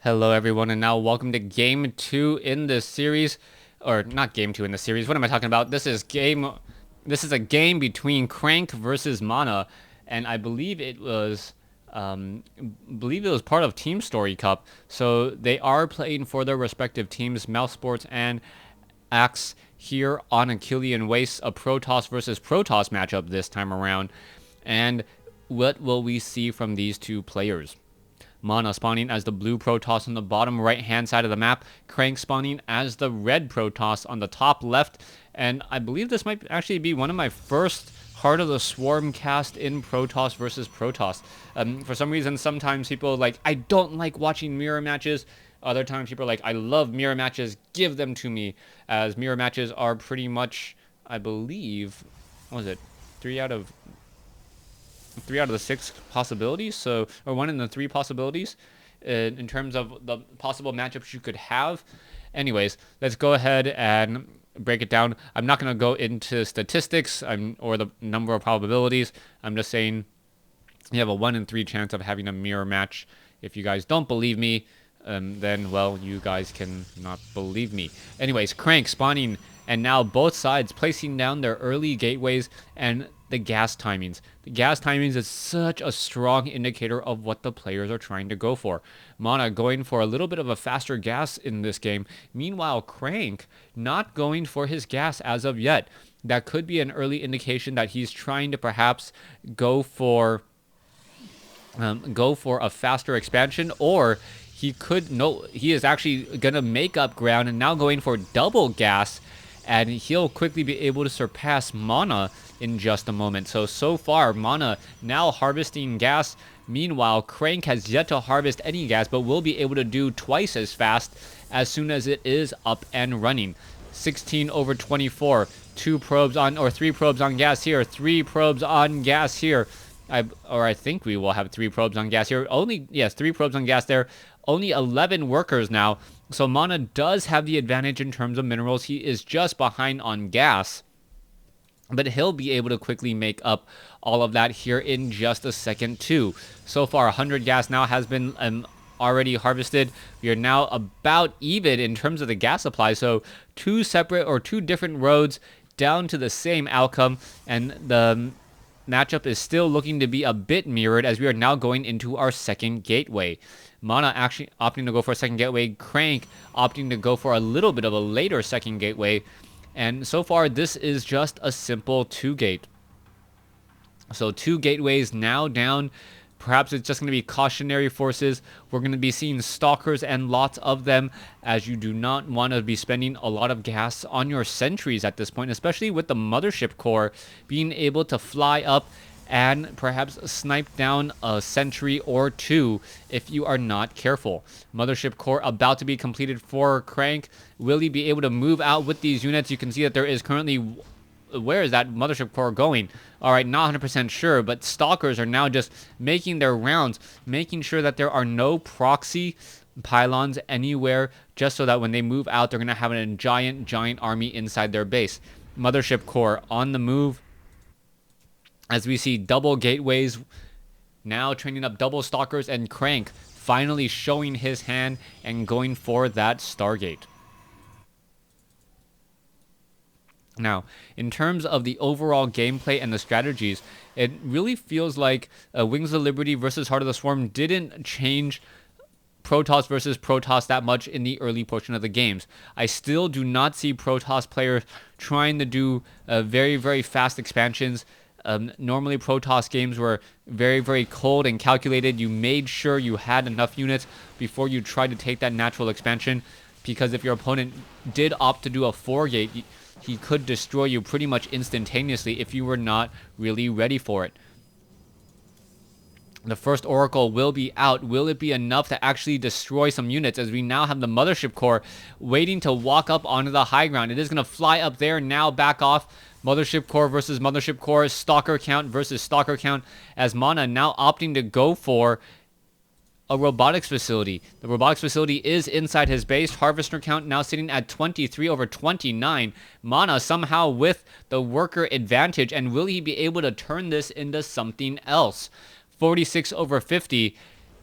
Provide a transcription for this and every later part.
Hello everyone, and now welcome to game 2 in this series, or not game 2 in the series. What am I talking about? This is a game between Crank versus Mana, and I believe it was part of Team Story Cup. So they are playing for their respective teams, Mouse Sports and Axe, here on Achillean Waste, a Protoss versus Protoss matchup this time around. And what will we see from these two players? Mana spawning as the blue Protoss on the bottom right hand side of the map, Crank spawning as the red Protoss on the top left, and I believe this might actually be one of my first Heart of the Swarm cast in Protoss versus Protoss. For some reason, sometimes people I don't like watching mirror matches. Other times people are like, I love mirror matches, give them to me, as mirror matches are pretty much, I believe, what was it, 3 out of the 6 possibilities, so, or 1 in the 3 possibilities in terms of the possible matchups you could have. Anyways, let's go ahead and break it down. I'm not going to go into statistics or the number of probabilities. I'm just saying you have a 1 in 3 chance of having a mirror match. If you guys don't believe me, then, well, you guys can not believe me. Anyways, Crank spawning, and now both sides placing down their early gateways and the gas timings. The gas timings is such a strong indicator of what the players are trying to go for. Mana going for a little bit of a faster gas in this game. Meanwhile, Crank not going for his gas as of yet. That could be an early indication that he's trying to perhaps go for a faster expansion, or he is actually gonna make up ground and now going for double gas, and he'll quickly be able to surpass Mana in just a moment. So far, Mana now harvesting gas. Meanwhile, Crank has yet to harvest any gas, but will be able to do twice as fast as soon as it is up and running. 16/24, 3 probes on gas here, 3 probes on gas here. I think we will have 3 probes on gas here. 3 probes on gas there. Only 11 workers now. So Mana does have the advantage in terms of minerals. He is just behind on gas, but he'll be able to quickly make up all of that here in just a second too. So far, 100 gas now has been already harvested. We are now about even in terms of the gas supply. So 2 different roads down to the same outcome, and the matchup is still looking to be a bit mirrored as we are now going into our second gateway. Mana actually opting to go for a second gateway, Crank opting to go for a little bit of a later second gateway, and so far this is just a simple 2-gate. So 2 gateways now down. Perhaps it's just going to be cautionary forces. We're going to be seeing stalkers and lots of them, as you do not want to be spending a lot of gas on your sentries at this point, especially with the mothership core being able to fly up and perhaps snipe down a sentry or 2 if you are not careful. Mothership core about to be completed for Crank. Will he be able to move out with these units? You can see that there is currently... Where is that mothership core going? Alright, not 100% sure, but stalkers are now just making their rounds, making sure that there are no proxy pylons anywhere, just so that when they move out, they're going to have a giant army inside their base. Mothership core on the move, as we see double gateways, now training up double stalkers, and Crank finally showing his hand and going for that Stargate. Now, in terms of the overall gameplay and the strategies, it really feels like Wings of Liberty versus Heart of the Swarm didn't change Protoss versus Protoss that much in the early portion of the games. I still do not see Protoss players trying to do very fast expansions. Normally Protoss games were very cold and calculated. You made sure you had enough units before you tried to take that natural expansion, because if your opponent did opt to do a 4-gate, he could destroy you pretty much instantaneously if you were not really ready for it. The first Oracle will be out. Will it be enough to actually destroy some units, as we now have the Mothership core waiting to walk up onto the high ground? It is going to fly up there, now back off. Mothership core versus Mothership core, Stalker count versus Stalker count, as Mana now opting to go for a robotics facility. The robotics facility is inside his base. Harvester count now sitting at 23/29. Mana somehow with the worker advantage, and will he be able to turn this into something else? 46/50.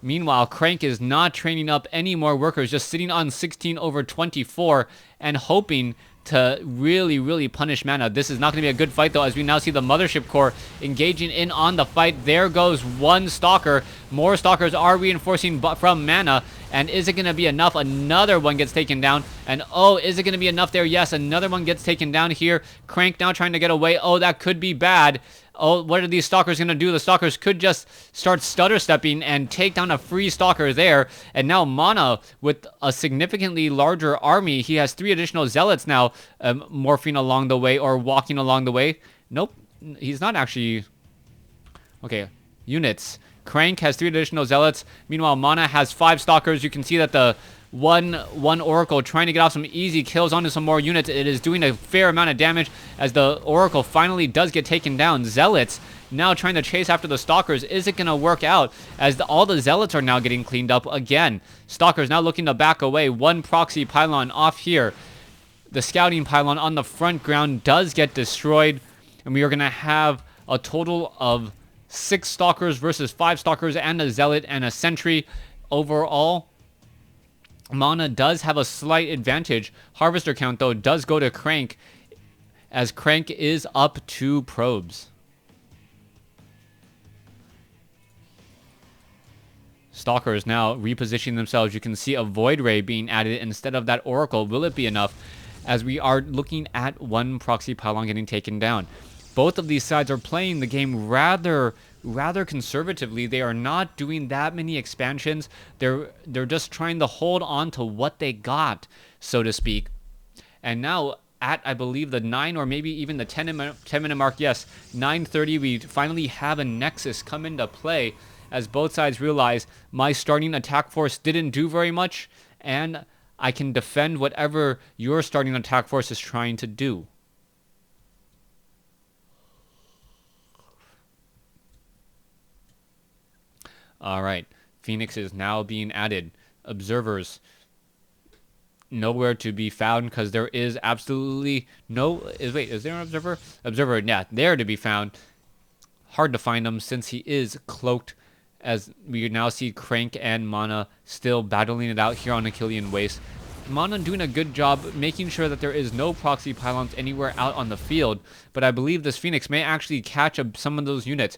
Meanwhile, Crank is not training up any more workers, just sitting on 16/24 and hoping to really punish Mana. This is not going to be a good fight, though, as we now see the Mothership Core engaging in on the fight. There goes one Stalker. More Stalkers are reinforcing from Mana. And is it going to be enough? Another one gets taken down. And oh, is it going to be enough there? Yes, another one gets taken down here. Crank now trying to get away. Oh, that could be bad. Oh, what are these Stalkers going to do? The Stalkers could just start stutter stepping and take down a free Stalker there. And now Mana, with a significantly larger army, he has 3 additional Zealots now morphing along the way or walking along the way. Nope, he's not actually. Okay, units. Crank has 3 additional Zealots. Meanwhile, Mana has 5 Stalkers. You can see that the one Oracle trying to get off some easy kills onto some more units. It is doing a fair amount of damage as the Oracle finally does get taken down. Zealots now trying to chase after the Stalkers. Is it going to work out as all the Zealots are now getting cleaned up again? Stalkers now looking to back away. One proxy pylon off here. The scouting pylon on the front ground does get destroyed. And we are going to have a total of 6 Stalkers versus 5 Stalkers and a Zealot and a Sentry. Overall, Mana does have a slight advantage. Harvester count, though, does go to Crank, as Crank is up 2 probes. Stalkers now repositioning themselves. You can see a Void Ray being added instead of that Oracle. Will it be enough? As we are looking at one proxy pylon getting taken down. Both of these sides are playing the game rather conservatively. They are not doing that many expansions. They're just trying to hold on to what they got, so to speak. And now at, I believe, the 9 or maybe even the 10 minute mark, yes, 9:30, we finally have a Nexus come into play as both sides realize my starting attack force didn't do very much, and I can defend whatever your starting attack force is trying to do. All right, Phoenix is now being added. Observers nowhere to be found because there is absolutely no. Wait, is there an observer? Observer, yeah, there to be found. Hard to find him since he is cloaked. As we now see Crank and Mana still battling it out here on Achillean Waste. Mana doing a good job making sure that there is no proxy pylons anywhere out on the field. But I believe this Phoenix may actually catch some of those units.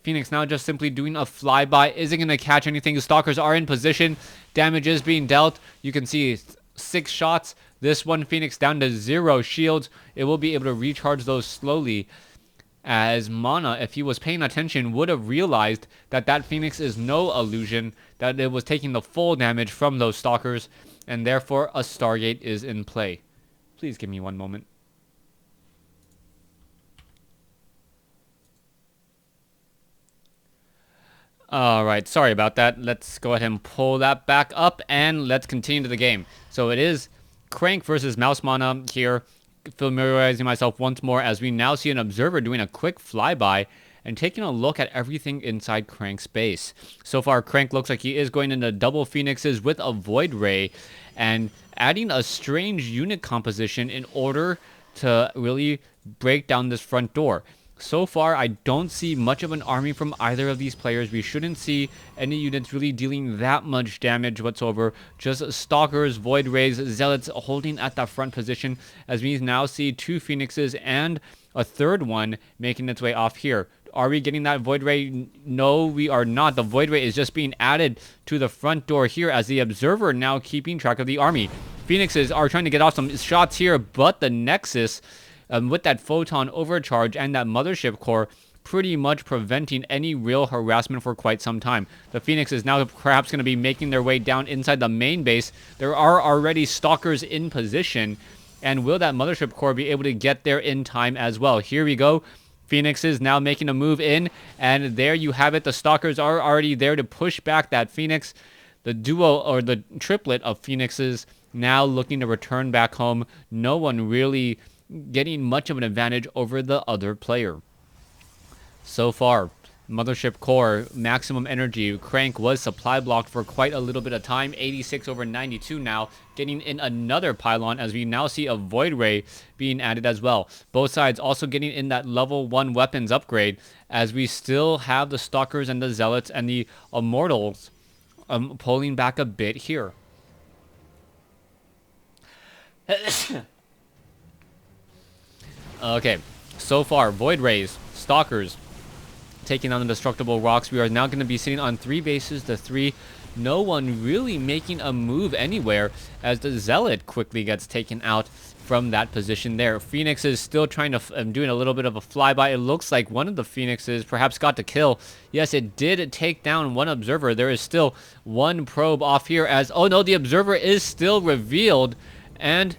Phoenix now just simply doing a flyby. Isn't going to catch anything. Stalkers are in position. Damage is being dealt. You can see 6 shots. This one Phoenix down to 0 shields. It will be able to recharge those slowly. As Mana, if he was paying attention, would have realized that that Phoenix is no illusion, that it was taking the full damage from those Stalkers, and therefore a Stargate is in play. Please give me one moment. Alright, sorry about that. Let's go ahead and pull that back up, and let's continue to the game. So it is Crank versus Mouse Mana here. Familiarizing myself once more as we now see an observer doing a quick flyby and taking a look at everything inside Crank's base. So far, Crank looks like he is going into double Phoenixes with a Void Ray and adding a strange unit composition in order to really break down this front door. So far, I don't see much of an army from either of these players. We shouldn't see any units really dealing that much damage whatsoever. Just Stalkers, Void Rays, Zealots holding at that front position, as we now see 2 Phoenixes and a third one making its way off here. Are we getting that Void Ray? No, we are not. The Void Ray is just being added to the front door here as the Observer now keeping track of the army. Phoenixes are trying to get off some shots here, but the Nexus, with that photon overcharge and that mothership core, pretty much preventing any real harassment for quite some time. The Phoenix is now perhaps going to be making their way down inside the main base. There are already Stalkers in position, and will that mothership core be able to get there in time as well? Here we go. Phoenix is now making a move in, and there you have it. The Stalkers are already there to push back that Phoenix. The duo, or the triplet of Phoenixes, now looking to return back home. No one really getting much of an advantage over the other player. So far, Mothership Core, maximum energy. Crank was supply blocked for quite a little bit of time. 86/92 now, getting in another pylon as we now see a Void Ray being added as well. Both sides also getting in that level 1 weapons upgrade as we still have the Stalkers and the Zealots and the Immortals pulling back a bit here. Okay, so far, Void Rays, Stalkers, taking on the Destructible Rocks. We are now going to be sitting on 3 bases to 3. No one really making a move anywhere as the Zealot quickly gets taken out from that position there. Phoenix is still trying to, doing a little bit of a flyby. It looks like one of the Phoenixes perhaps got to kill. Yes, it did take down one Observer. There is still one probe off here as, oh no, the Observer is still revealed. And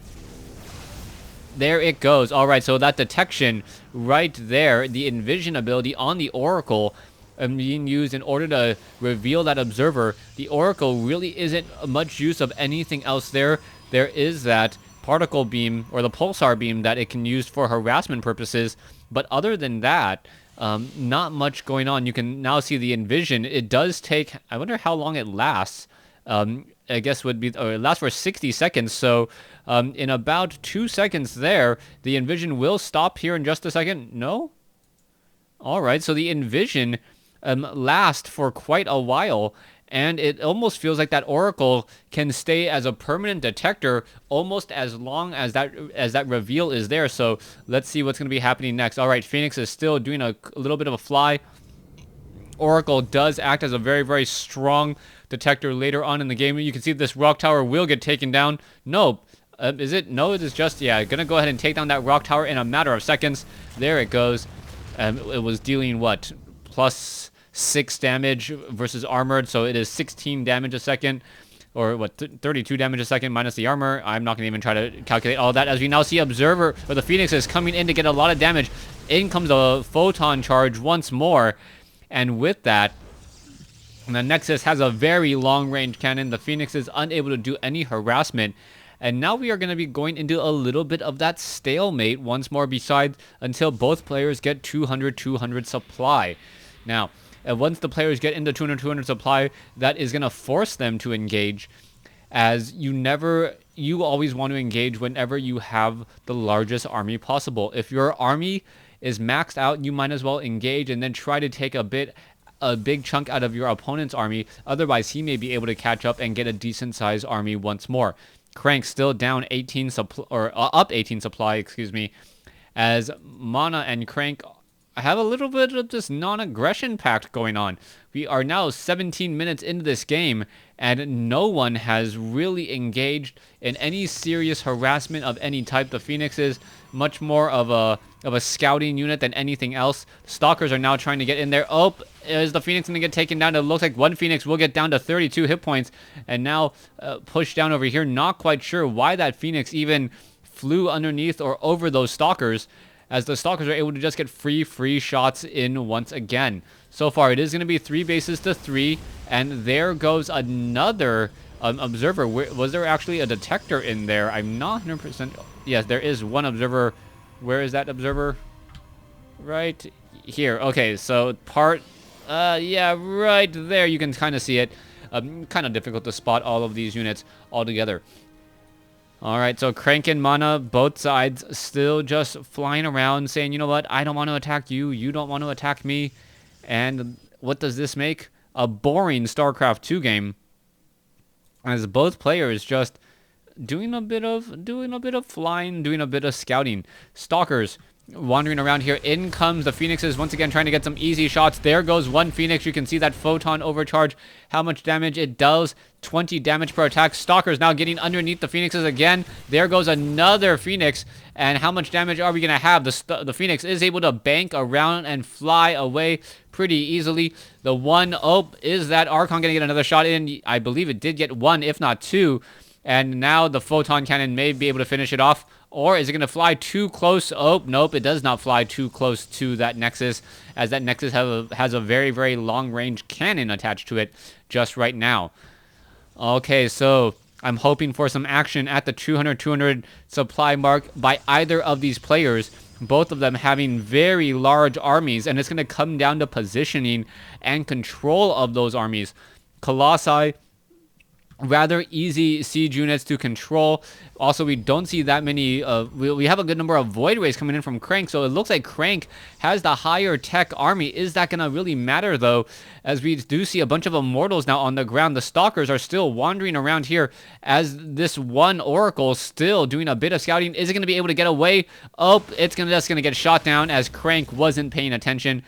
there it goes. All right, so that detection right there, the Envision ability on the Oracle being used in order to reveal that Observer. The Oracle really isn't much use of anything else there. There is that particle beam or the pulsar beam that it can use for harassment purposes. But other than that, not much going on. You can now see the Envision. It does take, I wonder how long it lasts. I guess would be, or it lasts for 60 seconds. So in about 2 seconds there, the Envision will stop here in just a second. No? All right, so the Envision lasts for quite a while, and it almost feels like that Oracle can stay as a permanent detector almost as long as that reveal is there. So let's see what's going to be happening next. All right, Phoenix is still doing a little bit of a fly. Oracle does act as a very, very strong detector later on in the game. You can see this rock tower will get taken down. No. Is it? No, it is just, yeah, going to go ahead and take down that rock tower in a matter of seconds. There it goes. It was dealing, what, plus 6 damage versus armored, so it is 16 damage a second. Or, what, 32 damage a second minus the armor. I'm not going to even try to calculate all that, as we now see Observer, or the Phoenix is coming in to get a lot of damage. In comes a photon charge once more. And with that, the Nexus has a very long-range cannon. The Phoenix is unable to do any harassment. And now we are going to be going into a little bit of that stalemate once more, besides until both players get 200-200 supply. Now, once the players get into 200-200 supply, that is going to force them to engage, as you always want to engage whenever you have the largest army possible. If your army is maxed out, you might as well engage and then try to take a big chunk out of your opponent's army. Otherwise, he may be able to catch up and get a decent sized army once more. Crank still down 18 up 18 supply, excuse me, as Mana and Crank have a little bit of this non-aggression pact going on. We are now 17 minutes into this game, and no one has really engaged in any serious harassment of any type. The Phoenix is much more of a scouting unit than anything else. Stalkers are now trying to get in there. Oh, is the Phoenix going to get taken down? It looks like one Phoenix will get down to 32 hit points, and now pushed down over here. Not quite sure why that Phoenix even flew underneath or over those Stalkers, as the Stalkers are able to just get free shots in once again. So far, it is going to be 3 bases to 3, and there goes another Observer. Was there actually a detector in there? I'm not 100%. Yes, there is one Observer. Where is that Observer? Right here. Okay, so yeah, right there. You can kind of see it. Kind of difficult to spot all of these units all together. All right, so Crank and Mana, both sides, still just flying around saying, you know what, I don't want to attack you, you don't want to attack me. And what does this make? A boring StarCraft 2 game, as both players just doing a bit of flying, doing a bit of scouting. Stalkers wandering around here. In comes the Phoenixes once again, trying to get some easy shots. There goes one Phoenix. You can see that photon overcharge, how much damage it does. 20 damage per attack. Stalkers now getting underneath the Phoenixes again. There goes another Phoenix. And how much damage are we going to have? The Phoenix is able to bank around and fly away pretty easily. The one, is that Archon going to get another shot in? I believe it did get one, if not two. And now the photon cannon may be able to finish it off. Or is it going to fly too close? Oh, nope, it does not fly too close to that Nexus, as that Nexus has a very, very long-range cannon attached to it just right now. Okay, so I'm hoping for some action at the 200-200 supply mark by either of these players, both of them having very large armies, and it's going to come down to positioning and control of those armies. Colossi rather easy siege units to control. Also, we don't see that many. We have a good number of Void Rays coming in from Crank, so it looks like Crank has the higher tech army. Is that going to really matter, though, as we do see a bunch of Immortals now on the ground? The Stalkers are still wandering around here as this one Oracle still doing a bit of scouting. Is it going to be able to get away? Oh, it's just going to get shot down as Crank wasn't paying attention.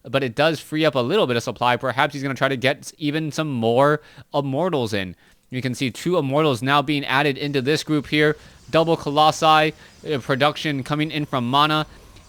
But it does free up a little bit of supply. Perhaps he's going to try to get even some more Immortals in. You can see 2 Immortals now being added into this group here. Double Colossi production coming in from Mana.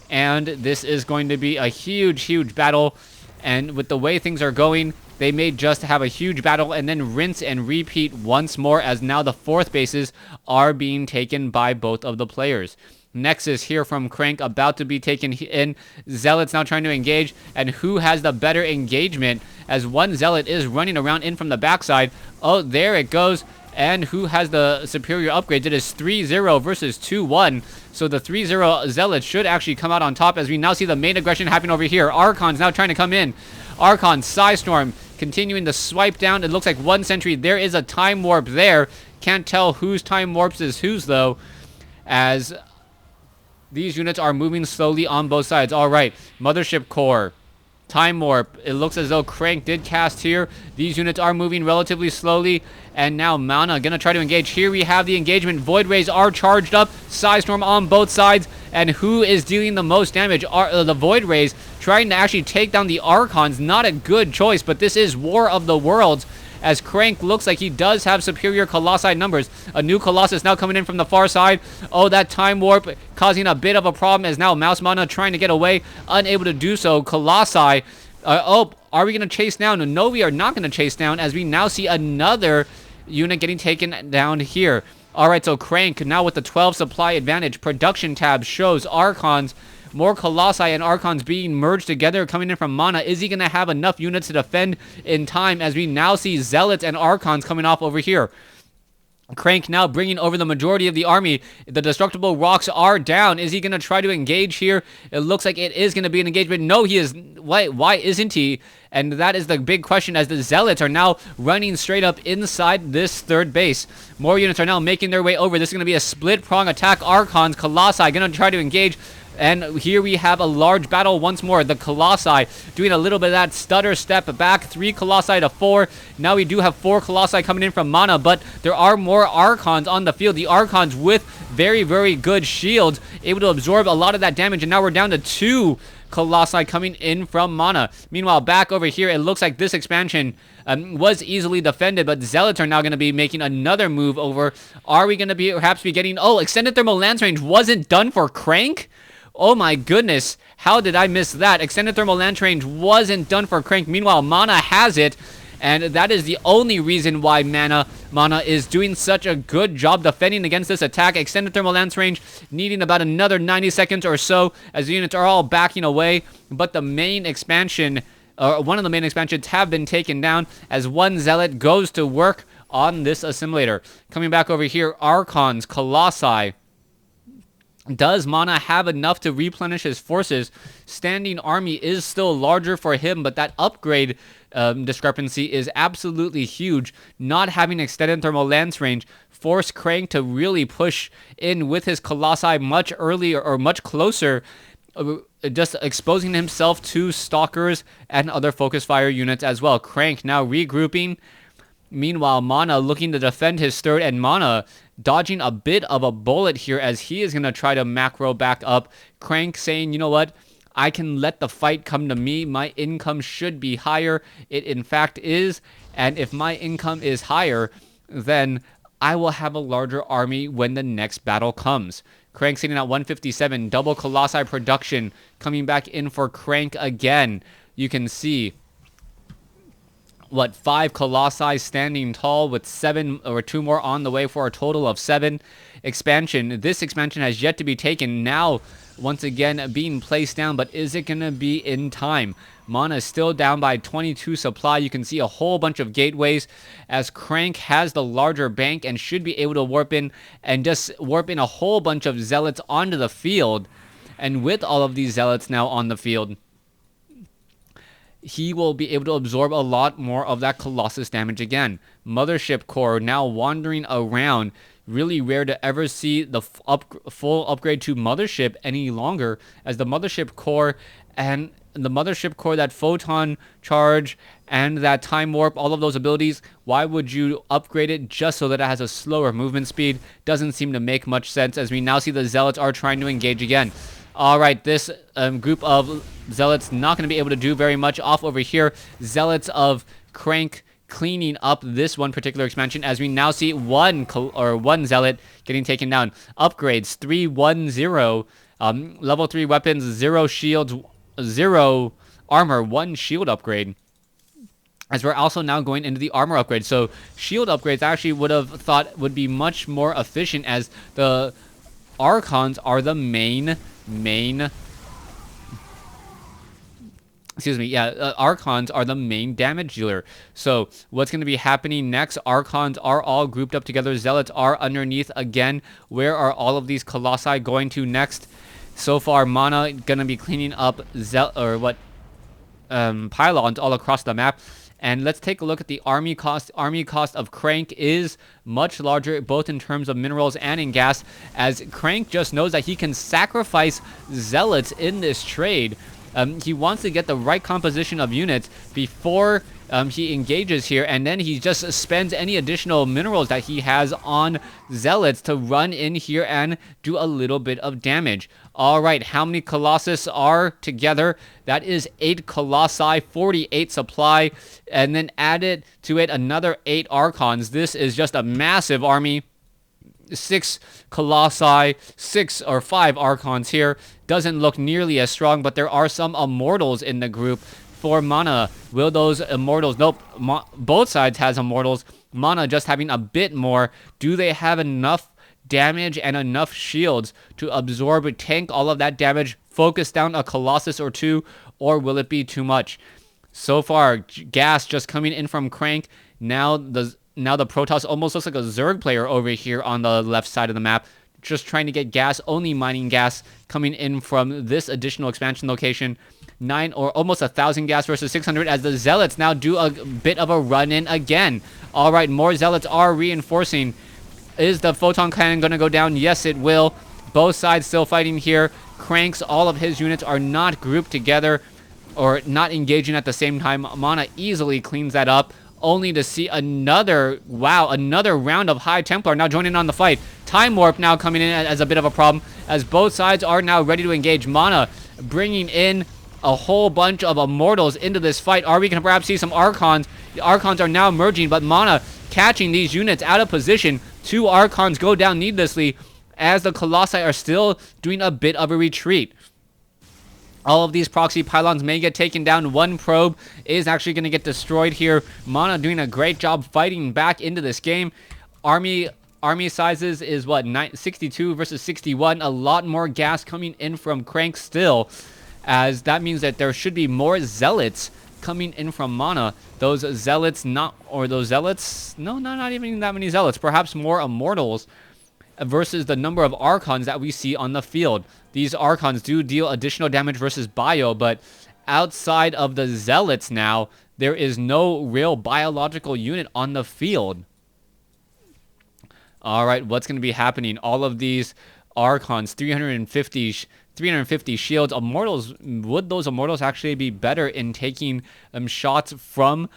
And this is going to be a huge, huge battle. And with the way things are going, they may just have a huge battle and then rinse and repeat once more, as now the 4th bases are being taken by both of the players. Nexus here from Crank about to be taken in. Zealots now trying to engage, and who has the better engagement, as one Zealot is running around in from the backside. Oh, there it goes. And who has the superior upgrades? It is 3-0 versus 2-1. So the 3-0 Zealots should actually come out on top, as we now see the main aggression happening over here. Archon's now trying to come in. Archon, Psystorm, continuing to swipe down. It looks like 1 sentry. There is a time warp there. Can't tell whose time warps is whose, though, as these units are moving slowly on both sides. All right, Mothership Core, Time Warp. It looks as though Crank did cast here. These units are moving relatively slowly. And now Mana going to try to engage. Here we have the engagement. Void Rays are charged up. Psystorm on both sides. And who is dealing the most damage? The Void Rays trying to actually take down the Archons. Not a good choice, but this is War of the Worlds, as Crank looks like he does have superior Colossi numbers. A new Colossus now coming in from the far side. Oh, that time warp causing a bit of a problem, as now Mouse Mana trying to get away, unable to do so. Colossi, oh, are we going to chase down? No, we are not going to chase down, as we now see another unit getting taken down here. All right, so Crank now with the 12 supply advantage. Production tab shows Archons, more Colossi and Archons being merged together coming in from Mana. Is he going to have enough units to defend in time, as we now see Zealots and Archons coming off over here? Crank now bringing over the majority of the army. The destructible rocks are down. Is he going to try to engage here? It looks like it is going to be an engagement. No, he is. Why isn't he? And that is the big question, as the Zealots are now running straight up inside this 3rd base. More units are now making their way over. This is going to be a split prong attack. Archons, Colossi going to try to engage. And here we have a large battle once more. The Colossi doing a little bit of that stutter step back. 3 Colossi to 4. Now we do have 4 Colossi coming in from Mana, but there are more Archons on the field. The Archons with very, very good shields, able to absorb a lot of that damage. And now we're down to 2 Colossi coming in from Mana. Meanwhile, back over here, it looks like this expansion was easily defended, but Zealots are now going to be making another move over. Are we going to be perhaps be getting... Oh, extended thermal lance range wasn't done for Crank? Oh my goodness, how did I miss that? Extended thermal lance range wasn't done for Crank. Meanwhile, Mana has it, and that is the only reason why Mana is doing such a good job defending against this attack. Extended thermal lance range needing about another 90 seconds or so, as the units are all backing away. But the main expansion, one of the main expansions have been taken down, as one Zealot goes to work on this assimilator. Coming back over here, Archons, Colossi. Does Mana have enough to replenish his forces? Standing army is still larger for him, but that upgrade discrepancy is absolutely huge. Not having extended thermal lance range forced Crank to really push in with his Colossi much earlier, or much closer, just exposing himself to Stalkers and other focus fire units as well. Crank now regrouping. Meanwhile, Mana looking to defend his 3rd, and Mana dodging a bit of a bullet here, as he is going to try to macro back up. Crank saying, you know what, I can let the fight come to me. My income should be higher. It in fact is, and if my income is higher, then I will have a larger army when the next battle comes. Crank sitting at 157, double Colossi production coming back in for Crank again. You can see 5 Colossi standing tall, with 7 or 2 more on the way, for a total of 7. Expansion. This expansion has yet to be taken. Now, once again, being placed down, but is it going to be in time? Mana is still down by 22 supply. You can see a whole bunch of gateways, as Crank has the larger bank and should be able to warp in and just warp in a whole bunch of Zealots onto the field. And with all of these Zealots now on the field, he will be able to absorb a lot more of that Colossus damage again. Mothership Core now wandering around. Really rare to ever see the full upgrade to Mothership any longer, as the Mothership Core and the Mothership Core, that Photon Charge and that Time Warp, all of those abilities, why would you upgrade it just so that it has a slower movement speed? Doesn't seem to make much sense, as we now see the Zealots are trying to engage again. Alright, this group of Zealots not going to be able to do very much off over here. Zealots of Crank cleaning up this one particular expansion, as we now see one Zealot getting taken down. Upgrades 310, level 3 weapons, 0 shields, 0 armor, 1 shield upgrade. As we're also now going into the armor upgrade. So shield upgrades actually would have thought would be much more efficient, as the Archons are the main Archons are the main damage dealer. So what's going to be happening next? Archons are all grouped up together. Zealots are underneath again. Where are all of these Colossi going to next? So far, Mana going to be cleaning up pylons all across the map. And let's take a look at the army cost. Army cost of Crank is much larger, both in terms of minerals and in gas, as Crank just knows that he can sacrifice Zealots in this trade. He wants to get the right composition of units before he engages here, and then he just spends any additional minerals that he has on Zealots to run in here and do a little bit of damage. Alright, how many Colossus are together? That is 8 Colossi, 48 supply, and then added to it another 8 Archons. This is just a massive army. 6 Colossi, 5 Archons here. Doesn't look nearly as strong, but there are some Immortals in the group. For Mana, will those Immortals... Nope, both sides has Immortals. Mana just having a bit more. Do they have enough damage and enough shields to absorb, tank all of that damage, focus down a Colossus or two, or will it be too much? So far, gas just coming in from Crank. Now the Protoss almost looks like a Zerg player over here on the left side of the map, just trying to get gas, only mining gas coming in from this additional expansion location. 9 or almost 1,000 gas versus 600, as the Zealots now do a bit of a run-in again. Alright, more Zealots are reinforcing. Is the Photon Cannon going to go down? Yes, it will. Both sides still fighting here. Cranks, all of his units are not grouped together or not engaging at the same time. Mana easily cleans that up, only to see another round of High Templar now joining on the fight. Time Warp now coming in as a bit of a problem, as both sides are now ready to engage. Mana bringing in a whole bunch of Immortals into this fight. Are we going to perhaps see some Archons? The Archons are now merging, but Mana catching these units out of position. 2 Archons go down needlessly, as the Colossi are still doing a bit of a retreat. All of these proxy pylons may get taken down. 1 probe is actually going to get destroyed here. Mana doing a great job fighting back into this game. Army sizes is what, 62 versus 61. A lot more gas coming in from Crank still, as that means that there should be more Zealots coming in from Mana. Not even that many Zealots. Perhaps more Immortals versus the number of Archons that we see on the field. These Archons do deal additional damage versus bio, but outside of the Zealots now, there is no real biological unit on the field. Alright, what's going to be happening? All of these Archons, 350 shields. Immortals, would those Immortals actually be better in taking shots from...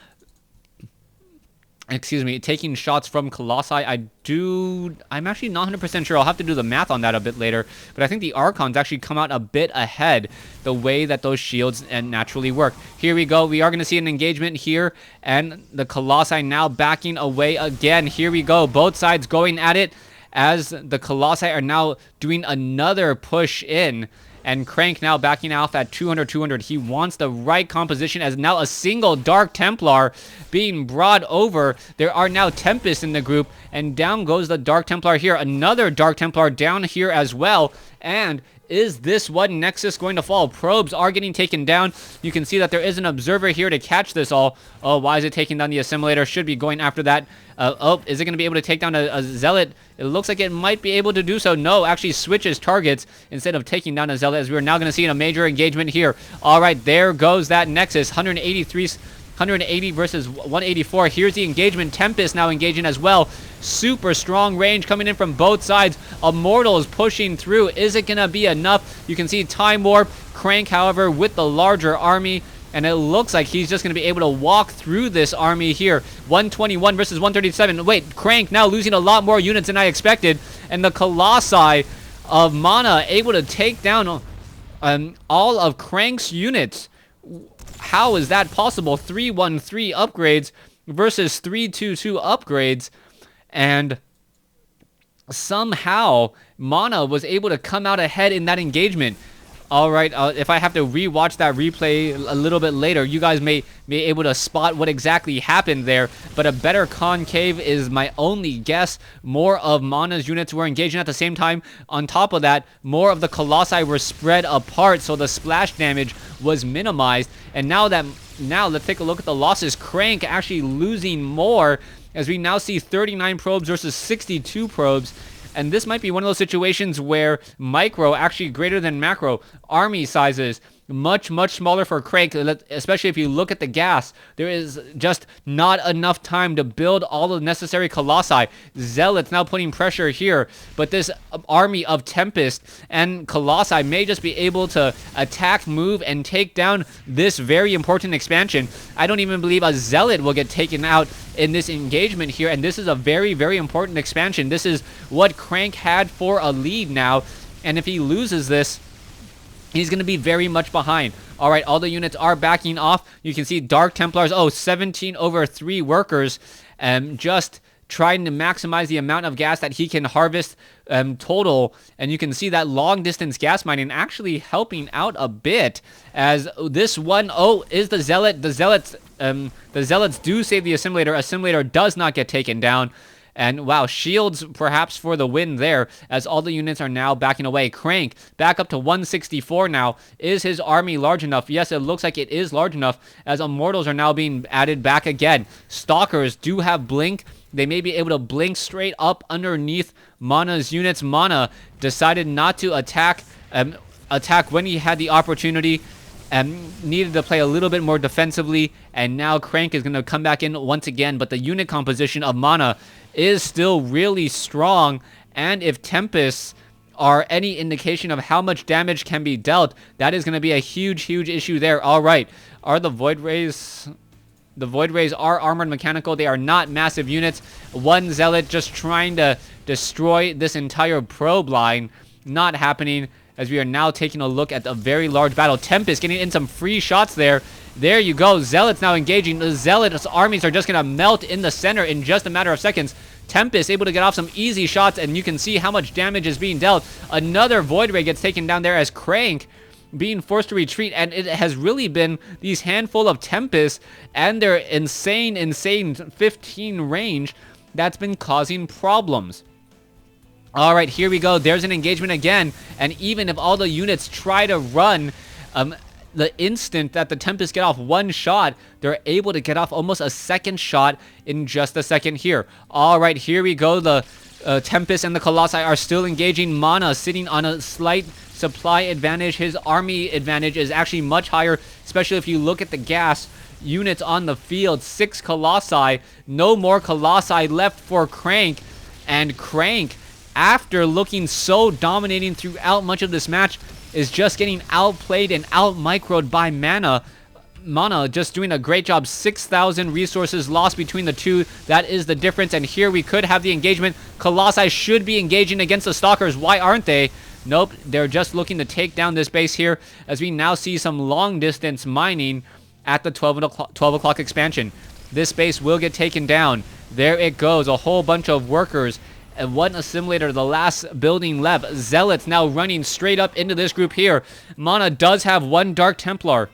taking shots from Colossi? I'm actually not 100% sure. I'll have to do the math on that a bit later. But I think the Archons actually come out a bit ahead the way that those shields naturally work. Here we go. We are going to see an engagement here. And the Colossi now backing away again. Here we go. Both sides going at it, as the Colossi are now doing another push in. And Crank now backing off at 200. He wants the right composition, as now a single Dark Templar being brought over. There are now Tempests in the group, and down goes the Dark Templar here. Another Dark Templar down here as well. And Is this one Nexus going to fall? Probes are getting taken down. You can see that there is an observer here to catch this all. Oh, why is it taking down the assimilator? Should be going after that. Oh, is it going to be able to take down a Zealot? It looks like it might be able to do so. No, actually switches targets instead of taking down a Zealot, as we are now going to see a major engagement here. All right, there goes that Nexus. 180 versus 184. Here's the engagement. Tempest now engaging as well. Super strong range coming in from both sides. Immortal is pushing through. Is it going to be enough? You can see Time Warp. Crank, however, with the larger army. And it looks like he's just going to be able to walk through this army here. 121 versus 137. Wait, Crank now losing a lot more units than I expected. And the Colossi of Mana able to take down all of Crank's units. How is that possible? 313 upgrades versus 322 upgrades. And somehow Mana was able to come out ahead in that engagement. All right, if I have to rewatch that replay a little bit later, you guys may be able to spot what exactly happened there. But a better concave is my only guess. More of Mana's units were engaging at the same time. On top of that, more of the Colossi were spread apart, so the splash damage was minimized. And now let's take a look at the losses. Crank actually losing more, as we now see 39 probes versus 62 probes. And this might be one of those situations where micro actually greater than macro. Army sizes much smaller for Crank, especially if you look at the gas. There is just not enough time to build all the necessary Colossi. Zealots now putting pressure here, but this army of Tempest and Colossi may just be able to attack, move, and take down this very important expansion. I don't even believe a Zealot will get taken out in this engagement here, and this is a very important expansion. This is what Crank had for a lead now, and if he loses this, he's going to be very much behind. All right, all the units are backing off. You can see Dark Templars, 17 over 3 workers, just trying to maximize the amount of gas that he can harvest total. And you can see that long distance gas mining actually helping out a bit, as this one, is the Zealot. The Zealots do save the assimilator. Assimilator does not get taken down. And wow, shields perhaps for the win there, as all the units are now backing away. Crank back up to 164 now. Is his army large enough? Yes, it looks like it is large enough, as Immortals are now being added back again. Stalkers do have Blink. They may be able to blink straight up underneath Mana's units. Mana decided not to attack when he had the opportunity, and needed to play a little bit more defensively. And now Crank is going to come back in once again, but the unit composition of Mana is still really strong. And if Tempests are any indication of how much damage can be dealt, that is going to be a huge issue there. All right, are the Void Rays... The Void Rays are armored mechanical. They are not massive units. One Zealot just trying to destroy this entire probe line. Not happening, as we are now taking a look at a very large battle. Tempest getting in some free shots there. There you go. Zealots now engaging. The Zealots armies are just going to melt in the center in just a matter of seconds. Tempest able to get off some easy shots, and you can see how much damage is being dealt. Another Void Ray gets taken down there, as Crank being forced to retreat, and it has really been these handful of Tempests and their insane 15 range that's been causing problems. All right, here we go. There's an engagement again, and even if all the units try to run, the instant that the Tempests get off one shot, they're able to get off almost a second shot in just a second here. All right, here we go. The Tempest and the Colossi are still engaging. Mana sitting on a slight supply advantage. His army advantage is actually much higher, especially if you look at the gas units on the field. 6 Colossi, no more Colossi left for Crank. And Crank, after looking so dominating throughout much of this match, is just getting outplayed and out-microed by Mana. Mana just doing a great job. 6,000 resources lost between the two. That is the difference. And here we could have the engagement. Colossi should be engaging against the Stalkers. Why aren't they? Nope, they're just looking to take down this base here, as we now see some long distance mining at the 12 o'clock expansion. This base will get taken down. There it goes, a whole bunch of workers and one assimilator, the last building left. Zealots now running straight up into this group here. Mana does have one Dark Templar,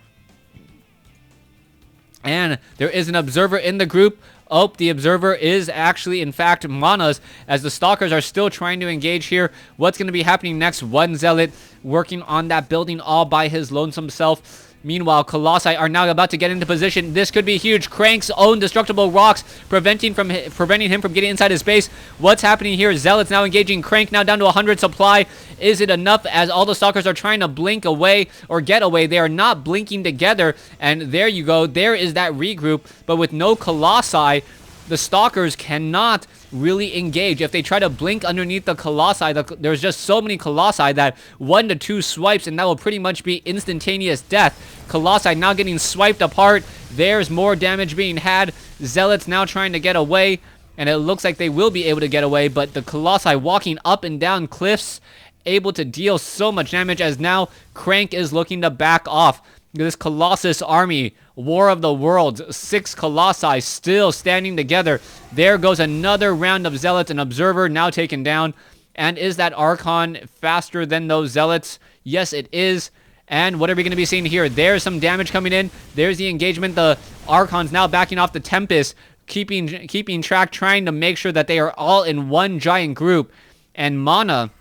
and there is an observer in the group. Oh, the Observer is actually, in fact, Mana's, as the Stalkers are still trying to engage here. What's going to be happening next? One Zealot working on that building all by his lonesome self. Meanwhile, Colossi are now about to get into position. This could be huge. Crank's own destructible rocks preventing him from getting inside his base. What's happening here? Zealots now engaging Crank, now down to 100 supply. Is it enough as all the Stalkers are trying to blink away or get away? They are not blinking together, and there you go. There is that regroup, but with no Colossi, the Stalkers cannot really engage. If they try to blink underneath the Colossi, there's just so many Colossi that 1 to 2 swipes, and that will pretty much be instantaneous death. Colossi now getting swiped apart. There's more damage being had. Zealots now trying to get away, and it looks like they will be able to get away, but the Colossi walking up and down cliffs, able to deal so much damage, as now Crank is looking to back off. This Colossus army, War of the Worlds, 6 Colossi still standing together. There goes another round of Zealots. An Observer now taken down. And is that Archon faster than those Zealots? Yes, it is. And what are we going to be seeing here? There's some damage coming in. There's the engagement. The Archons now backing off the Tempest, keeping track, trying to make sure that they are all in one giant group. And Mana,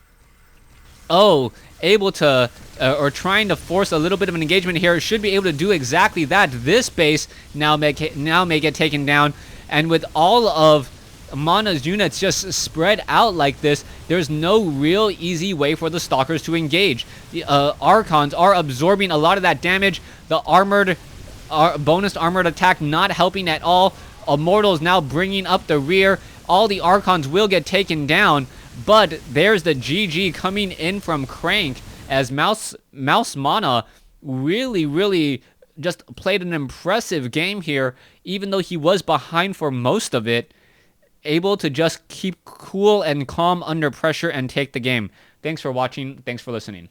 able to, or trying to force a little bit of an engagement here, should be able to do exactly that. This base now may get taken down, and with all of Mana's units just spread out like this, there's no real easy way for the Stalkers to engage. The Archons are absorbing a lot of that damage. The bonus armored attack not helping at all. Immortals now bringing up the rear. All the Archons will get taken down, but there's the GG coming in from Crank, as Mouse Mana really just played an impressive game here, even though he was behind for most of it, able to just keep cool and calm under pressure and take the game. Thanks for watching. Thanks for listening.